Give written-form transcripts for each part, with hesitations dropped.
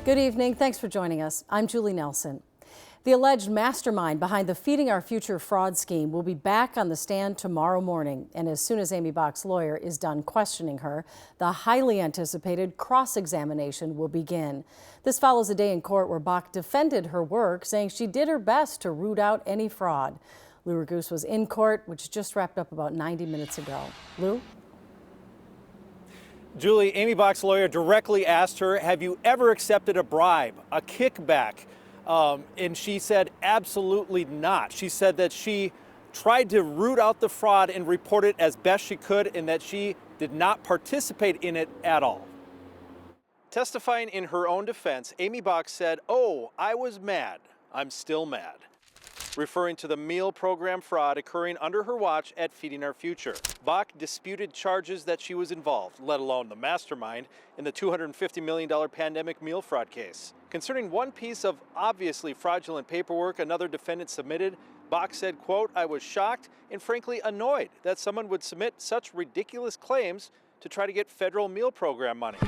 Good evening. Thanks for joining us. I'm Julie Nelson. The alleged mastermind behind the Feeding Our Future fraud scheme will be back on the stand tomorrow morning. And as soon as Aimee Bock's lawyer is done questioning her, the highly anticipated cross-examination will begin. This follows a day in court where Bock defended her work, saying she did her best to root out any fraud. Lou Raguse was in court, which just wrapped up about 90 minutes ago. Lou? Julie, Aimee Bock's lawyer directly asked her, have you ever accepted a bribe, a kickback? And she said, absolutely not. She said that she tried to root out the fraud and report it as best she could, and that she did not participate in it at all. Testifying in her own defense, Aimee Bock said, "Oh, I was mad. I'm still mad," referring to the meal program fraud occurring under her watch at Feeding Our Future. Bock disputed charges that she was involved, let alone the mastermind, in the $250 million pandemic meal fraud case. Concerning one piece of obviously fraudulent paperwork another defendant submitted, Bock said, quote, "I was shocked and frankly annoyed that someone would submit such ridiculous claims to try to get federal meal program money."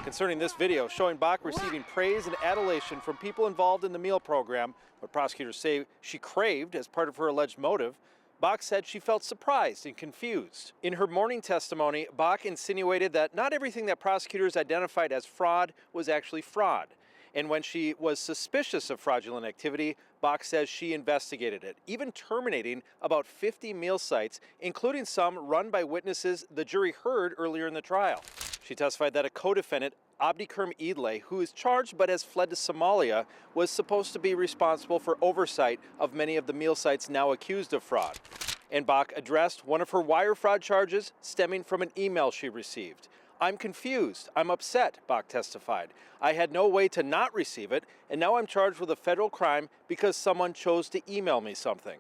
Concerning this video showing Bock receiving praise and adulation from people involved in the meal program, what prosecutors say she craved as part of her alleged motive, Bock said she felt surprised and confused. In her morning testimony, Bock insinuated that not everything that prosecutors identified as fraud was actually fraud. And when she was suspicious of fraudulent activity, Bock says she investigated it, even terminating about 50 meal sites, including some run by witnesses the jury heard earlier in the trial. She testified that a co-defendant, Abdikerm Idle, who is charged but has fled to Somalia, was supposed to be responsible for oversight of many of the meal sites now accused of fraud. And Bock addressed one of her wire fraud charges stemming from an email she received. "I'm confused. I'm upset," Bock testified. "I had no way to not receive it, and now I'm charged with a federal crime because someone chose to email me something."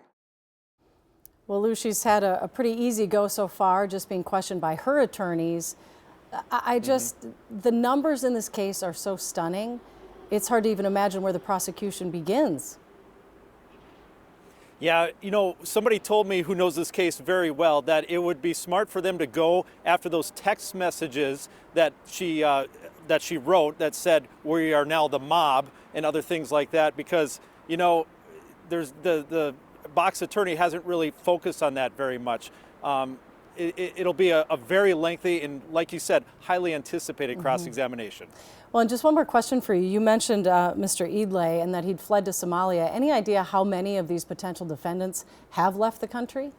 Well, Lou, she's had a pretty easy go so far, just being questioned by her attorneys. The numbers in this case are so stunning, it's hard to even imagine where the prosecution begins. Yeah, you know, somebody told me who knows this case very well that it would be smart for them to go after those text messages that she wrote that said, "We are now the mob," and other things like that, because, you know, there's the Bock's attorney hasn't really focused on that very much. It'll be a very lengthy and, like you said, highly anticipated cross-examination. Well, and just one more question for you. You mentioned Mr. Idle and that he'd fled to Somalia. Any idea how many of these potential defendants have left the country?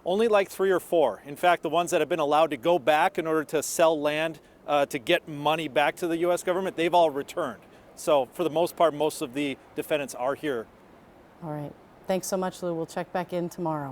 Only like 3 or 4. In fact, the ones that have been allowed to go back in order to sell land to get money back to the U.S. government, they've all returned. So for the most part, most of the defendants are here. All right. Thanks so much, Lou. We'll check back in tomorrow.